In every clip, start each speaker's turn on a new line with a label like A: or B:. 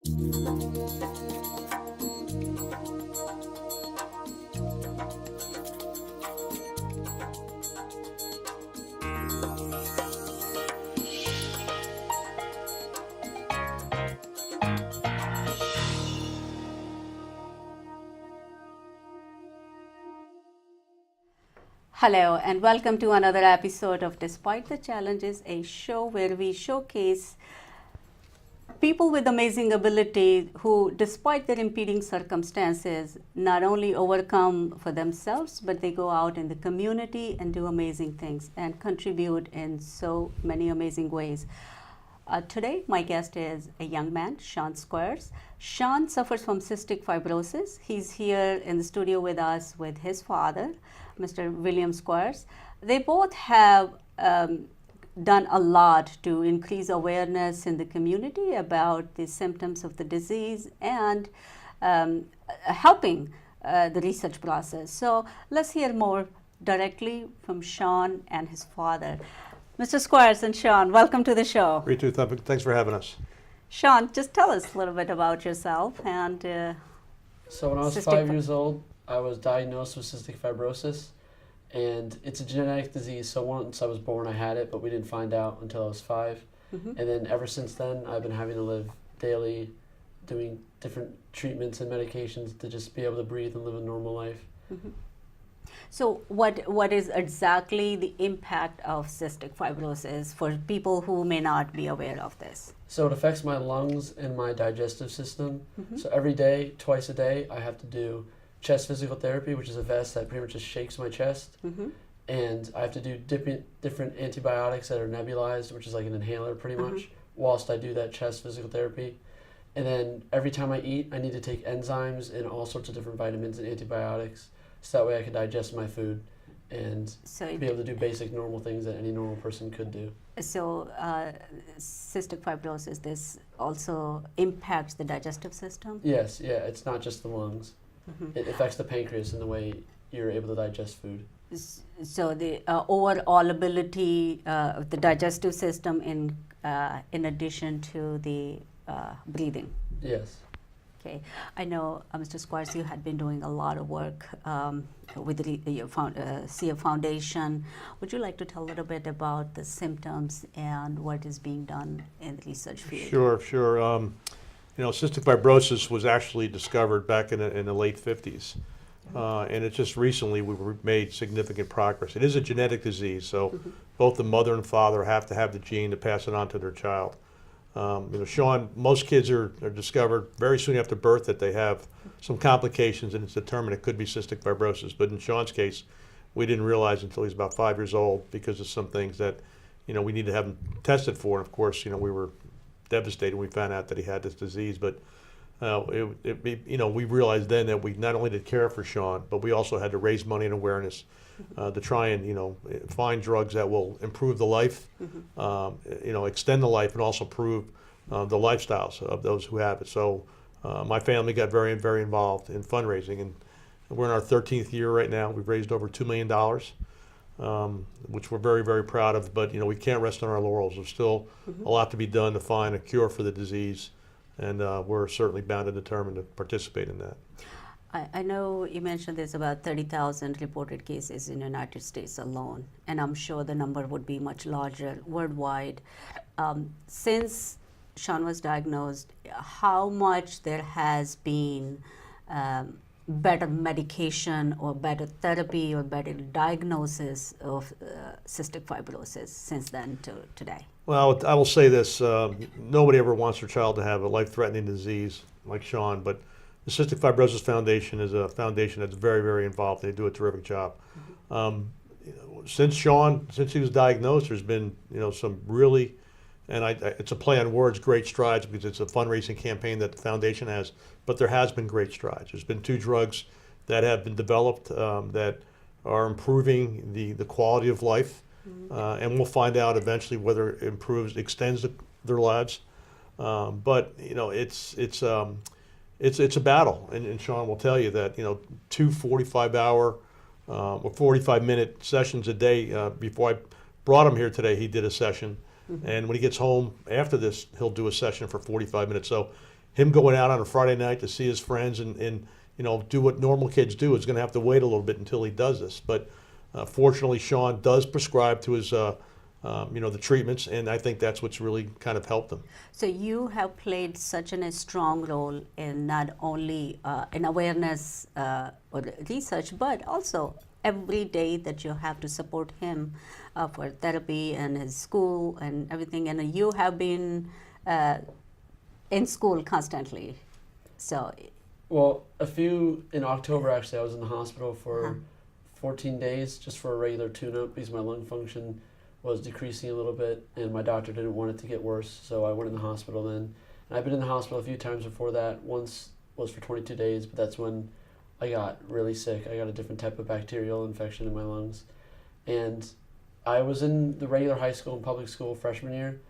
A: Hello and welcome to another episode of Despite the Challenges, a show where we showcase people with amazing ability who, despite their impeding circumstances, not only overcome for themselves, but they go out in the community and do amazing things and contribute in so many amazing ways. Today, my guest is a young man, Squires. Sean suffers from cystic fibrosis. He's here in the studio with us with his father, Mr. William Squires. They both have done a lot to increase awareness in the community about the symptoms of the disease and helping the research process. So let's hear more directly from Sean and his father. Mr. Squires and Sean, welcome to the show.
B: Ritu, thanks for having us.
A: Sean, just tell us a little bit about yourself and
C: So when I was 5 years old, I was diagnosed with cystic fibrosis, and it's a genetic disease. So once I was born, I had it, but we didn't find out until I was 5. And then ever since then, I've been having to live daily, doing different treatments and medications to just be able to breathe and live a normal life.
A: So what is exactly the impact of cystic fibrosis for people who may not be aware of this?
C: So it affects my lungs and my digestive system. So every day, twice a day, I have to do chest physical therapy, which is a vest that pretty much just shakes my chest. And I have to do different antibiotics that are nebulized, which is like an inhaler pretty much, whilst I do that chest physical therapy. And then every time I eat, I need to take enzymes and all sorts of different vitamins and antibiotics, so that way I can digest my food and be able to do basic normal things that any normal person could do.
A: So cystic fibrosis, this also impacts the digestive system?
C: Yes, yeah, it's not just the lungs. It affects the pancreas in the way you're able to digest food.
A: So the overall ability of the digestive system in addition to the breathing?
C: Yes.
A: Okay, I know, Mr. Squires, you had been doing a lot of work with the CF Foundation. Would you like to tell a little bit about the symptoms and what is being done in the research field?
B: Sure. Cystic fibrosis was actually discovered back in the late 50s. And it's just recently we've made significant progress. It is a genetic disease, so both the mother and father have to have the gene to pass it on to their child. Sean, most kids are discovered very soon after birth that they have some complications, and it's determined it could be cystic fibrosis. But in Sean's case, we didn't realize until he's about 5 years old because of some things that, we need to have him tested for. And of course, we were devastated when we found out that he had this disease. But we realized then that we not only did care for Sean, but we also had to raise money and awareness to try and find drugs that will improve the life, extend the life, and also improve the lifestyles of those who have it. So my family got very, very involved in fundraising, and we're in our 13th year right now. We've raised over $2 million, which we're very, very proud of. But we can't rest on our laurels. There's still a lot to be done to find a cure for the disease, and we're certainly bound and determined to participate in that.
A: I know you mentioned there's about 30,000 reported cases in the United States alone, and I'm sure the number would be much larger worldwide. Since Sean was diagnosed, how much there has been better medication or better therapy or better diagnosis of cystic fibrosis since then to today?
B: Well, I will say this, nobody ever wants their child to have a life-threatening disease like Sean, but the Cystic Fibrosis Foundation is a foundation that's very, very involved. They do a terrific job. Since he was diagnosed, there's been some really, and it's a play on words, great strides, because it's a fundraising campaign that the foundation has. But there has been great strides. There's been 2 drugs that have been developed that are improving the quality of life, and we'll find out eventually whether it extends their lives. But it's a battle, and Sean will tell you that 2 45-hour or 45-minute sessions a day. Before I brought him here today, he did a session, and when he gets home after this, he'll do a session for 45 minutes. So him going out on a Friday night to see his friends and do what normal kids do is going to have to wait a little bit until he does this. But fortunately, Sean does prescribe to his the treatments, and I think that's what's really kind of helped him.
A: So you have played such a strong role in not only in awareness or research, but also every day that you have to support him for therapy and his school and everything. And you have been in school constantly. So.
C: Well, in October actually, I was in the hospital for 14 days just for a regular tune-up because my lung function was decreasing a little bit and my doctor didn't want it to get worse, so I went in the hospital then. And I've been in the hospital a few times before that. Once was for 22 days, but that's when I got really sick. I got a different type of bacterial infection in my lungs. And I was in the regular high school and public school freshman year.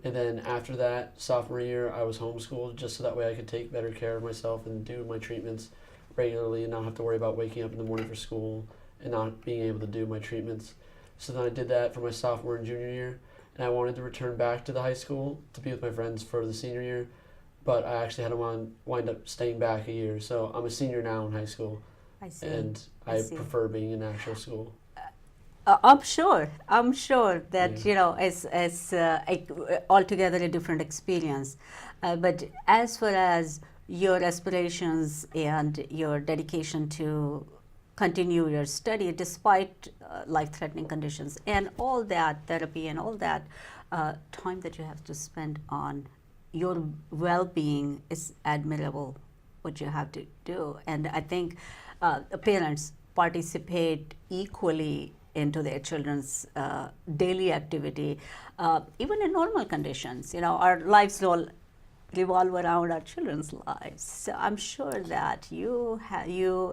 C: And then after that, sophomore year, I was homeschooled just so that way I could take better care of myself and do my treatments regularly and not have to worry about waking up in the morning for school and not being able to do my treatments. So then I did that for my sophomore and junior year, and I wanted to return back to the high school to be with my friends for the senior year, but I actually had to wind up staying back a year. So I'm a senior now in high school,
A: I see.
C: And I prefer being in actual school.
A: I'm sure that it's altogether a different experience. But as far as your aspirations and your dedication to continue your study despite life-threatening conditions and all that therapy and all that time that you have to spend on your well-being is admirable. What you have to do, and I think parents participate equally into their children's daily activity, even in normal conditions. Our lives all revolve around our children's lives. So I'm sure that you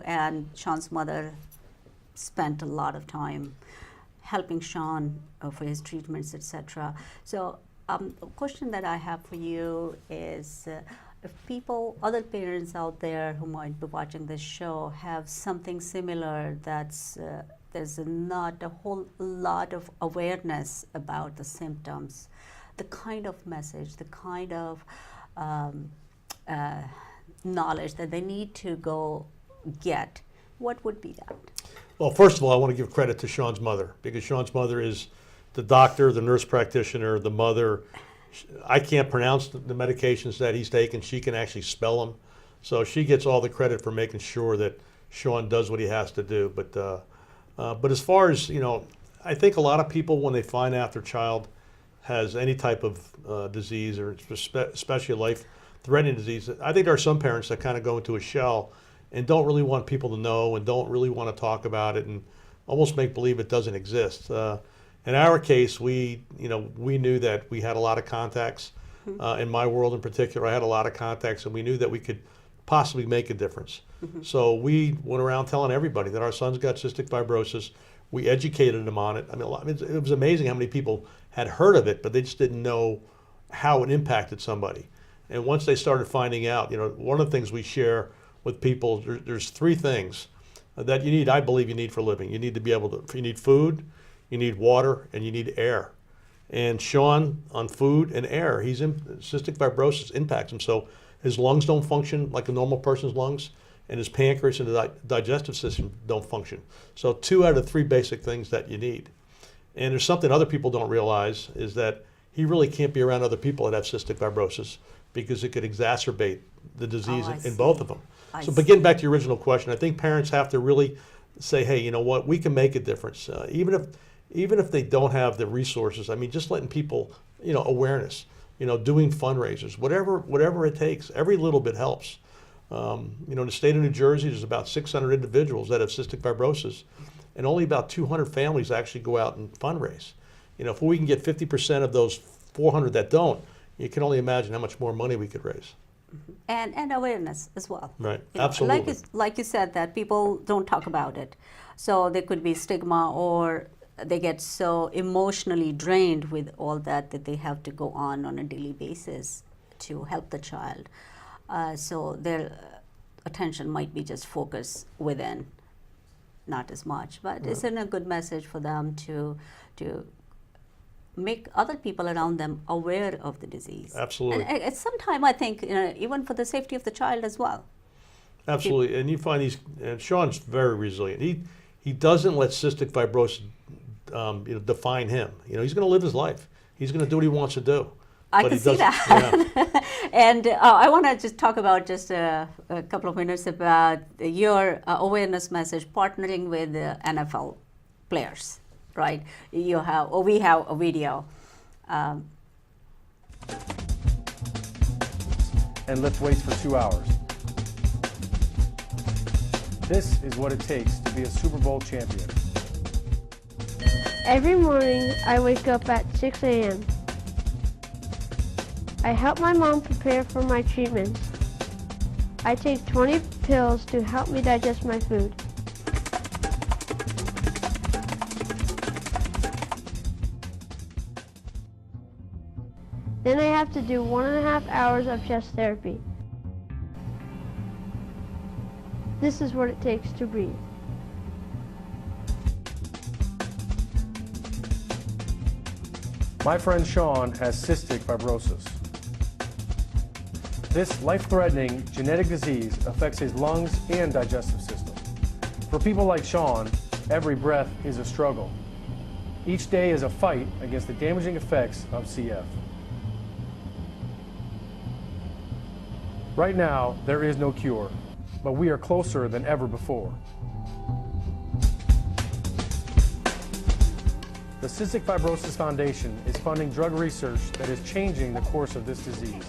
A: and Sean's mother spent a lot of time helping Sean for his treatments, etc. So a question that I have for you is, if other parents out there who might be watching this show have something similar, there's not a whole lot of awareness about the symptoms, the kind of message, the kind of knowledge that they need to go get, what would be that?
B: Well, first of all, I want to give credit to Sean's mother, because Sean's mother is the doctor, the nurse practitioner, the mother. I can't pronounce the medications that he's taking. She can actually spell them. So she gets all the credit for making sure that Sean does what he has to do. But as far as, I think a lot of people, when they find out their child has any type of disease, or especially a life-threatening disease, I think there are some parents that kind of go into a shell and don't really want people to know and don't really want to talk about it and almost make believe it doesn't exist. In our case, we knew that we had a lot of contacts. In my world in particular, I had a lot of contacts, and we knew that we could possibly make a difference. So we went around telling everybody that our son's got cystic fibrosis. We educated them on it. I mean, it was amazing how many people had heard of it, but they just didn't know how it impacted somebody. And once they started finding out, one of the things we share with people, there's three things that I believe you need for living. You need to be you need food, you need water, and you need air. And Sean, on food and air, cystic fibrosis impacts him. So his lungs don't function like a normal person's lungs, and his pancreas and the digestive system don't function. So 2 out of 3 basic things that you need. And there's something other people don't realize, is that he really can't be around other people that have cystic fibrosis, because it could exacerbate the disease in both of them. But getting back to your original question, I think parents have to really say, hey, you know what, we can make a difference. Even if they don't have the resources, I mean, just letting people, awareness, doing fundraisers, whatever it takes, every little bit helps. In the state of New Jersey, there's about 600 individuals that have cystic fibrosis, and only about 200 families actually go out and fundraise. If we can get 50% of those 400 that don't, you can only imagine how much more money we could raise.
A: And awareness as well.
B: Right, absolutely.
A: Like you said, that people don't talk about it. So there could be stigma, or they get so emotionally drained with all that they have to go on a daily basis to help the child. So their attention might be just focused within, not as much. But isn't a good message for them to make other people around them aware of the disease.
B: Absolutely.
A: And at some time, I think, even for the safety of the child as well.
B: Absolutely, and you find and Sean's very resilient. He doesn't let cystic fibrosis define him. He's going to live his life. He's going to do what he wants to do.
A: I
B: But
A: can
B: he
A: see
B: doesn't-
A: that.
B: yeah.
A: And I want to just talk about just a couple of minutes about your awareness message partnering with the NFL players, right? We have a video.
D: And lift weights for 2 hours. This is what it takes to be a Super Bowl champion.
E: Every morning, I wake up at 6 a.m. I help my mom prepare for my treatments. I take 20 pills to help me digest my food. Then I have to do 1.5 hours of chest therapy. This is what it takes to breathe.
D: My friend Sean has cystic fibrosis. This life-threatening genetic disease affects his lungs and digestive system. For people like Sean, every breath is a struggle. Each day is a fight against the damaging effects of CF. Right now, there is no cure, but we are closer than ever before. The Cystic Fibrosis Foundation is funding drug research that is changing the course of this disease.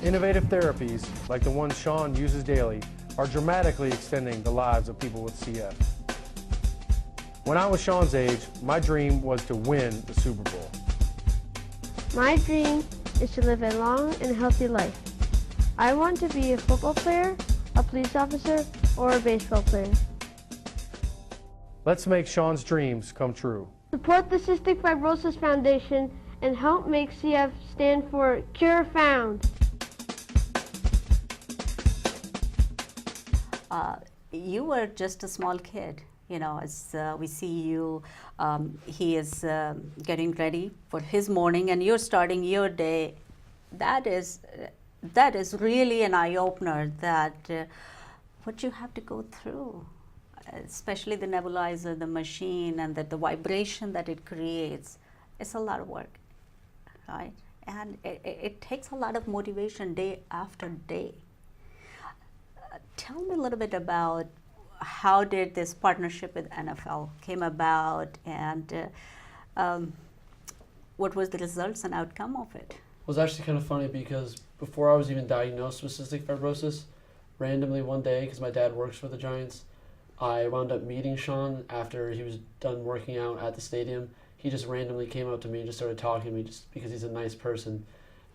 D: Innovative therapies, like the ones Sean uses daily, are dramatically extending the lives of people with CF. When I was Sean's age, my dream was to win the Super Bowl.
E: My dream is to live a long and healthy life. I want to be a football player, a police officer, or a baseball player.
D: Let's make Sean's dreams come true.
E: Support the Cystic Fibrosis Foundation and help make CF stand for Cure Found.
A: You were just a small kid, as we see you. He is getting ready for his morning, and you're starting your day. That is really an eye-opener, that what you have to go through, especially the nebulizer, the machine, and the vibration that it creates. It's a lot of work, right? And it takes a lot of motivation day after day. Tell me a little bit about how did this partnership with NFL came about, and what was the results and outcome of it?
C: It was actually kind of funny because before I was even diagnosed with cystic fibrosis, randomly one day, because my dad works for the Giants, I wound up meeting Sean after he was done working out at the stadium. He just randomly came up to me and just started talking to me just because he's a nice person.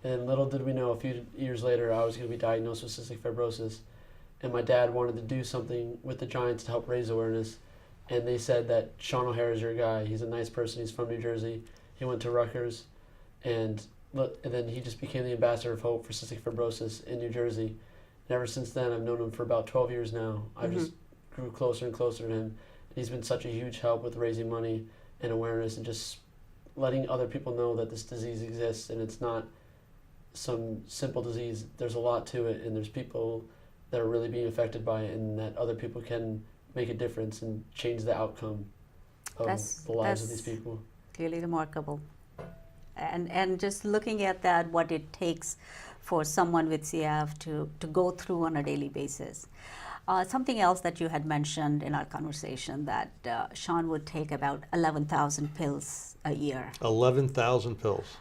C: And little did we know, a few years later, I was going to be diagnosed with cystic fibrosis. And my dad wanted to do something with the Giants to help raise awareness. And they said that Sean O'Hara is your guy. He's a nice person. He's from New Jersey. He went to Rutgers. And then he just became the ambassador of hope for cystic fibrosis in New Jersey. And ever since then, I've known him for about 12 years now. I just grew closer and closer to him. And he's been such a huge help with raising money and awareness and just letting other people know that this disease exists and it's not some simple disease. There's a lot to it, and there's people that are really being affected by it, and that other people can make a difference and change the outcome of the lives of these people.
A: Clearly remarkable. And just looking at that, what it takes for someone with CF to go through on a daily basis. Something else that you had mentioned in our conversation, that Sean would take about 11,000 pills a year.
B: 11,000 pills.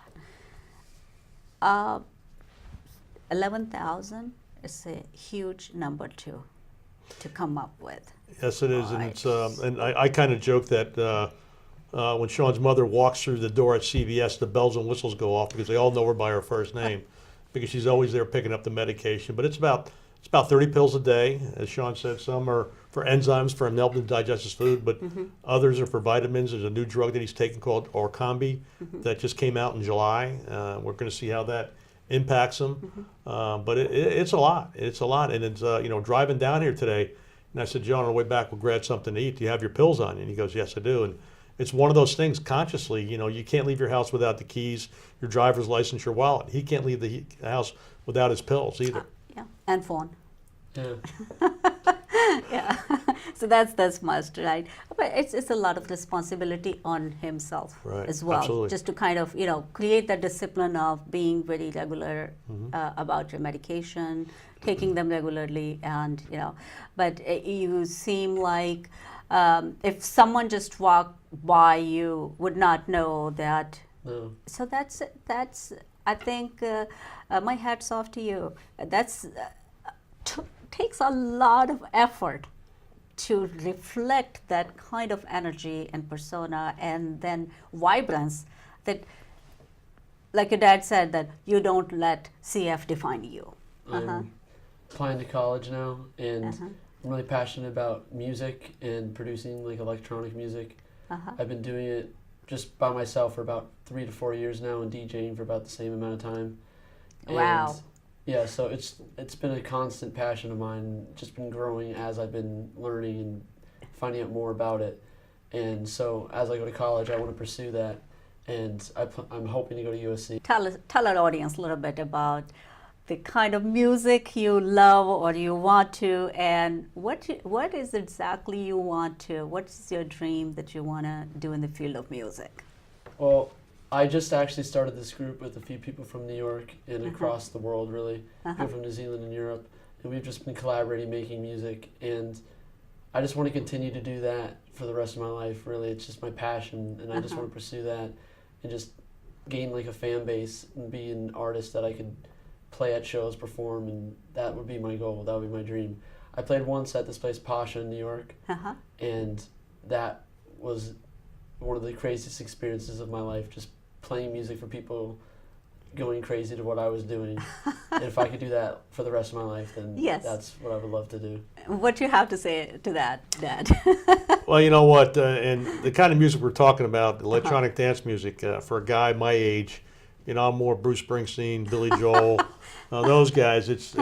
A: 11,000 is a huge number to come up with.
B: Yes, it is, and
A: Right.
B: it's and I kind of joke that when Sean's mother walks through the door at CVS, the bells and whistles go off because they all know her by her first name, because she's always there picking up the medication. But it's about 30 pills a day, as Sean said. Some are for enzymes for him helping to digest his food, but others are for vitamins. There's a new drug that he's taking called Orkambi that just came out in July. We're going to see how that impacts him. But it's a lot. It's a lot. And it's, driving down here today, and I said, John, on the way back, we'll grab something to eat. Do you have your pills on you? And he goes, yes, I do. And it's one of those things consciously, you know, you can't leave your house without the keys, your driver's license, your wallet. He can't leave the house without his pills either.
A: Yeah, and phone.
C: Yeah.
A: Yeah, so that's must, right? But it's a lot of responsibility on himself
B: Right,
A: as well,
B: absolutely.
A: just to kind of, you know, create that discipline of being very regular about your medication, taking them regularly, and you know. But you seem like if someone just walked by, you would not know that.
C: No.
A: So that's I think my hat's off to you. That's takes a lot of effort to reflect that kind of energy and persona and then vibrance that, like your dad said, that you don't let CF define you.
C: I'm applying to college now, and I'm really passionate about music and producing like electronic music. I've been doing it just by myself for about 3 to 4 years now, and DJing for about the same amount of time.
A: Wow.
C: And yeah, so it's been a constant passion of mine, just been growing as I've been learning and finding out more about it. And so as I go to college, I want to pursue that, and I'm hoping to go to USC.
A: Tell our audience a little bit about the kind of music you love or you want to, and what is exactly you want to, what's your dream that you want to do in the field of music?
C: Well, I just actually started this group with a few people from New York and across the world, really, people from New Zealand and Europe, and we've just been collaborating, making music, and I just want to continue to do that for the rest of my life, really. It's just my passion, and I just want to pursue that and just gain like a fan base and be an artist that I could play at shows, perform, and that would be my goal, that would be my dream. I played once at this place, Pasha, in New York, and that was one of the craziest experiences of my life, just playing music for people, going crazy to what I was doing. And if I could do that for the rest of my life, then that's what I would love to do.
A: What you have to say to that, Dad?
B: Well, you know what, and the kind of music we're talking about, electronic dance music, for a guy my age, you know, I'm more Bruce Springsteen, Billy Joel, those guys. It's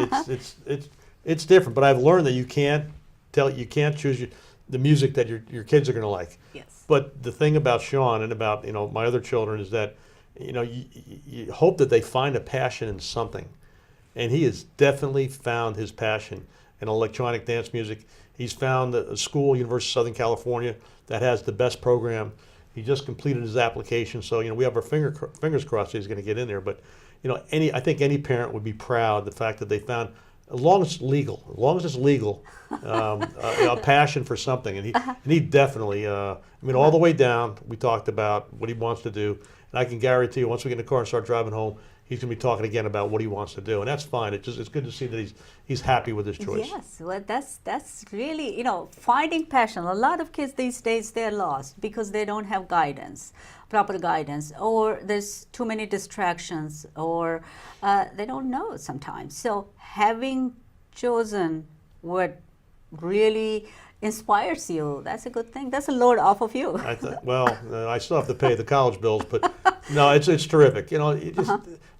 B: different. But I've learned that you can't choose the music that your kids are going to like.
A: Yes.
B: But the thing about Sean and about, you know, my other children is that, you know, you hope that they find a passion in something, and he has definitely found his passion in electronic dance music. He's found a school, University of Southern California, that has the best program. He just completed his application, so you know we have our fingers crossed he's going to get in there. But you know, I think any parent would be proud the fact that they found, as long as it's legal, a passion for something. And he definitely, I mean, all the way down, we talked about what he wants to do, and I can guarantee you, once we get in the car and start driving home, he's going to be talking again about what he wants to do, and that's fine. It's good to see that he's happy with his choice.
A: Yes, well, that's really, you know, finding passion. A lot of kids these days, they're lost because they don't have proper guidance, or there's too many distractions, or they don't know sometimes. So having chosen what really inspires you, that's a good thing. That's a load off of you.
B: I still have to pay the college bills, but no, it's terrific. You know, you just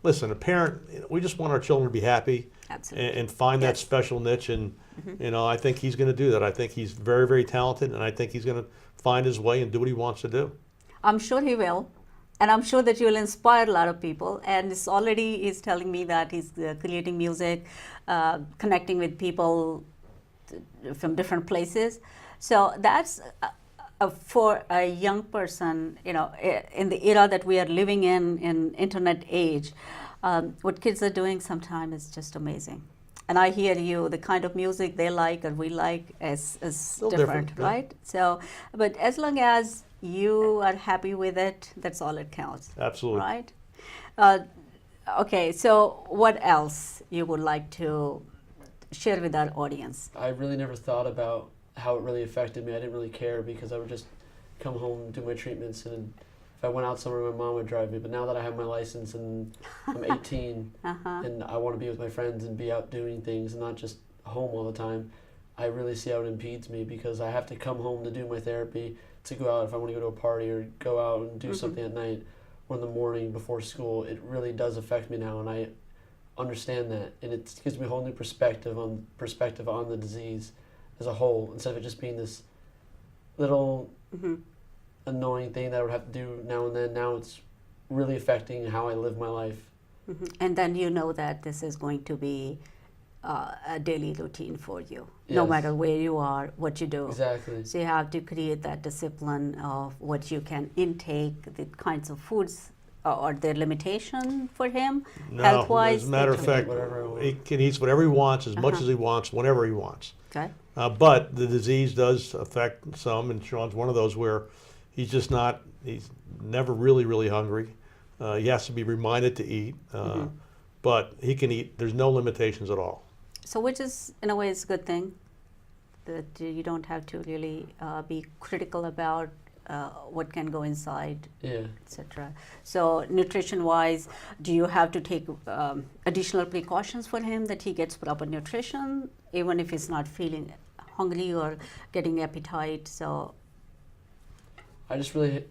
B: listen. A parent, we just want our children to be happy.
A: Absolutely.
B: And find that special niche, and you know, I think he's going to do that. I think he's very, very talented, and I think he's going to find his way and do what he wants to do.
A: I'm sure he will, and I'm sure that you will inspire a lot of people. And he's telling me that he's creating music, connecting with people from different places. So that's for a young person, you know, in the era that we are living in internet age, what kids are doing sometimes is just amazing. And I hear you, the kind of music they like or we like is different, right? Yeah. So, but as long as you are happy with it, that's all it counts.
B: Absolutely.
A: Right? Okay, so what else you would like to share with our audience?
C: I really never thought about how it really affected me. I didn't really care because I would just come home, do my treatments, and if I went out somewhere, my mom would drive me. But now that I have my license and I'm 18 and I want to be with my friends and be out doing things and not just home all the time, I really see how it impedes me because I have to come home to do my therapy, to go out if I want to go to a party or go out and do something at night or in the morning before school. It really does affect me now, and I understand that, and it gives me a whole new perspective on the disease as a whole, instead of it just being this little annoying thing that I would have to do now and then. Now it's really affecting how I live my life.
A: And then you know that this is going to be a daily routine for you, no
C: Yes.
A: matter where you are, what you do.
C: Exactly.
A: So you have to create that discipline of what you can intake, the kinds of foods, or their limitation for him,
B: No,
A: health-wise.
B: as a matter of
C: can
B: fact,
C: eat whatever I
B: he can eat whatever he wants, as much as he wants, whenever he wants.
A: Okay.
B: But the disease does affect some, and Sean's one of those where he's just not, he's never really, really hungry. He has to be reminded to eat, but he can eat. There's no limitations at all.
A: So which is, in a way, is a good thing, that you don't have to really be critical about what can go inside,
C: Yeah.
A: etc. So nutrition-wise, do you have to take additional precautions for him that he gets proper nutrition, even if he's not feeling hungry or getting appetite? So
C: I just really,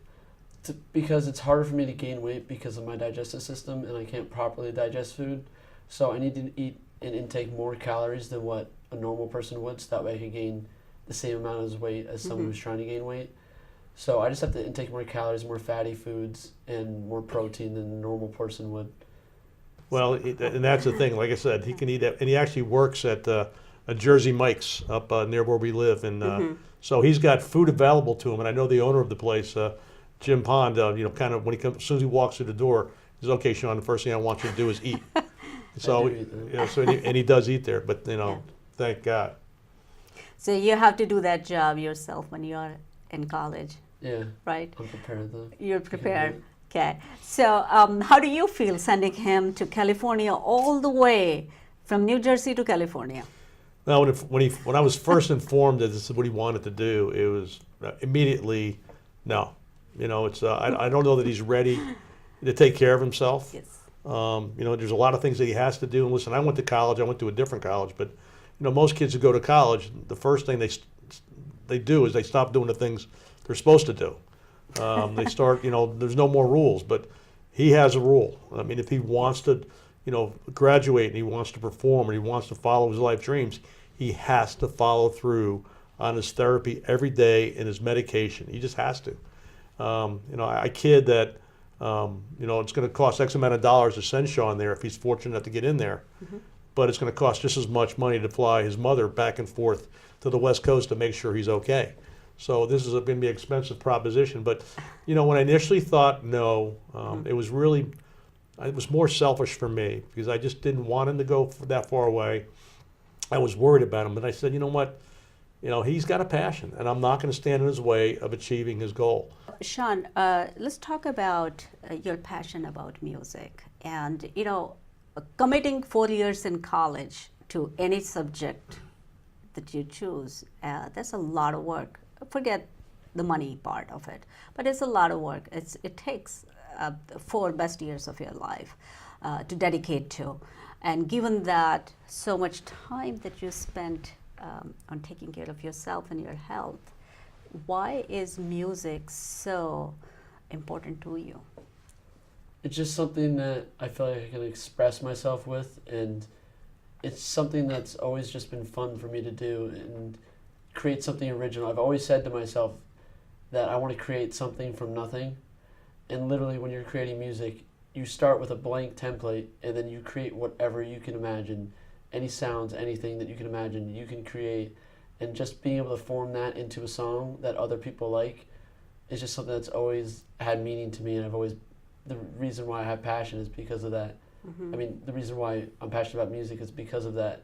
C: because it's harder for me to gain weight because of my digestive system and I can't properly digest food. So I need to eat and intake more calories than what a normal person would, so that way I can gain the same amount of weight as someone who's trying to gain weight. So I just have to intake more calories, more fatty foods, and more protein than a normal person would.
B: Well, and that's the thing. Like I said, he can eat, and he actually works at a Jersey Mike's up near where we live, and so he's got food available to him. And I know the owner of the place, Jim Pond. Kind of when he comes, as soon as he walks through the door, he says, "Okay, Sean, the first thing I want you to do is eat." So,
C: do eat there.
B: and he does eat there, but thank God.
A: so you have to do that job yourself when you're in college,
C: Yeah,
A: right?
C: I'm prepared though.
A: You're prepared. Okay. So how do you feel sending him to California all the way from New Jersey to California?
B: Now, when I was first informed that this is what he wanted to do, it was immediately no. It's I don't know that he's ready to take care of himself.
A: Yes.
B: There's a lot of things that he has to do. And listen, I went to college. I went to a different college, but most kids who go to college, the first thing they do is they stop doing the things they're supposed to do. They start. There's no more rules, but he has a rule. I mean, if he wants to, graduate and he wants to perform and he wants to follow his life dreams, he has to follow through on his therapy every day and his medication. He just has to. I kid that. It's going to cost X amount of dollars to send Sean there if he's fortunate enough to get in there. But it's going to cost just as much money to fly his mother back and forth to the West Coast to make sure he's okay. So this is going to be an expensive proposition. But, when I initially thought no, it was more selfish for me because I just didn't want him to go that far away. I was worried about him. But I said, you know what? He's got a passion, and I'm not going to stand in his way of achieving his goal.
A: Sean, let's talk about your passion about music. And, committing 4 years in college to any subject that you choose, that's a lot of work. Forget the money part of it, but it's a lot of work. It takes 4 best years of your life to dedicate to. And given that so much time that you spent on taking care of yourself and your health, why is music so important to you?
C: It's just something that I feel like I can express myself with, and it's something that's always just been fun for me to do and create something original. I've always said to myself that I want to create something from nothing, and literally when you're creating music, you start with a blank template and then you create whatever you can imagine. Any sounds, anything that you can imagine, you can create. And just being able to form that into a song that other people like is just something that's always had meaning to me. And the reason why I have passion is because of that. I mean, the reason why I'm passionate about music is because of that.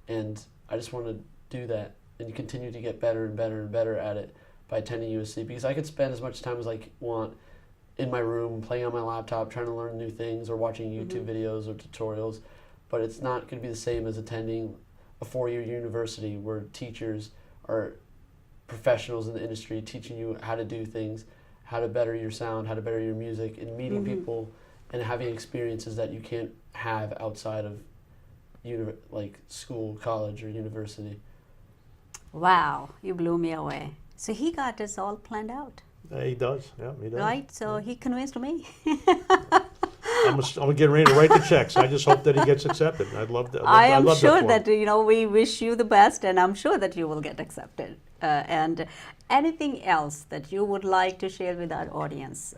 C: And I just want to do that and continue to get better and better and better at it by attending USC. Because I could spend as much time as I want in my room, playing on my laptop, trying to learn new things or watching YouTube videos or tutorials. But it's not going to be the same as attending a 4-year university where teachers are professionals in the industry teaching you how to do things, how to better your sound, how to better your music, and meeting people and having experiences that you can't have outside of school, college, or university.
A: Wow, you blew me away. So he got this all planned out,
B: He does. Yeah, he does.
A: right? So he convinced me.
B: I'm getting ready to write the checks. I just hope that he gets accepted. I'd love to.
A: I am
B: I'd love
A: sure
B: for
A: that,
B: him.
A: we wish you the best, and I'm sure that you will get accepted. And anything else that you would like to share with our audience?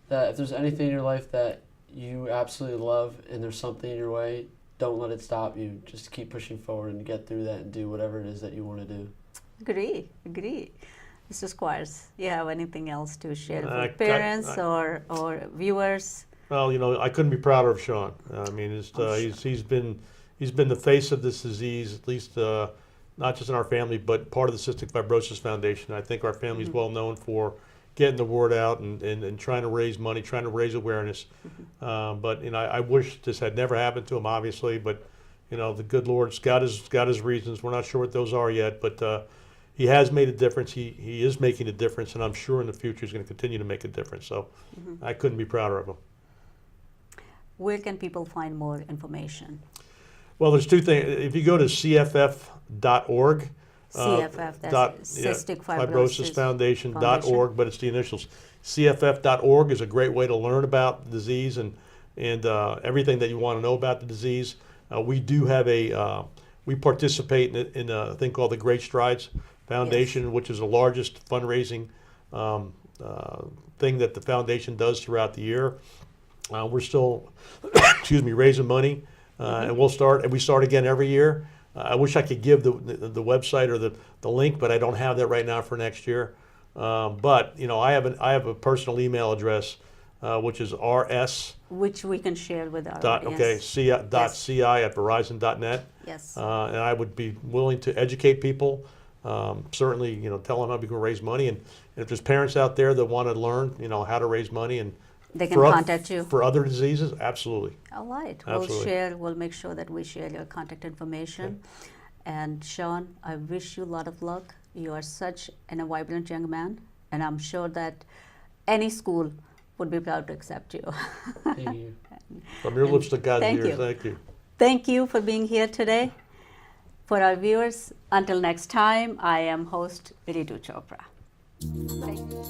C: That if there's anything in your life that you absolutely love and there's something in your way, don't let it stop you. Just keep pushing forward and get through that and do whatever it is that you want to do.
A: Agree. Mr. Squires, you have anything else to share with
B: I-
A: parents
B: I-
A: or viewers?
B: Well, I couldn't be prouder of Sean. I mean, he's been the face of this disease, at least not just in our family, but part of the Cystic Fibrosis Foundation. I think our family's well known for getting the word out and trying to raise money, trying to raise awareness. But I wish this had never happened to him, obviously. But the good Lord's got his reasons. We're not sure what those are yet, but he has made a difference. He is making a difference, and I'm sure in the future he's going to continue to make a difference. So I couldn't be prouder of him.
A: Where can people find more information?
B: Well, there's two things. If you go to cff.org,
A: CFF, that's Cystic Fibrosis
B: Foundation.org, but it's the initials. CFF.org is a great way to learn about the disease and everything that you want to know about the disease. We do have we participate in a thing called the Great Strides Foundation, which is the largest fundraising thing that the foundation does throughout the year. We're still, raising money, and we start again every year. I wish I could give the website or the link, but I don't have that right now for next year. But I have a personal email address, which is rs.
A: Which we can share with our audience.
B: Okay, ci@verizon.net.
A: Yes.
B: And I would be willing to educate people. Certainly, tell them how we can raise money, and if there's parents out there that want to learn, how to raise money and
A: they can contact you
B: for other diseases. Absolutely.
A: All right.
B: Absolutely.
A: We'll make sure that we share your contact information. Okay. And Sean, I wish you a lot of luck. You are such a vibrant young man, and I'm sure that any school would be proud to accept you.
C: Thank you.
B: From your lips to God's ears, thank you.
A: Thank you for being here today. For our viewers, until next time, I am host Ritu Chopra. Thank you.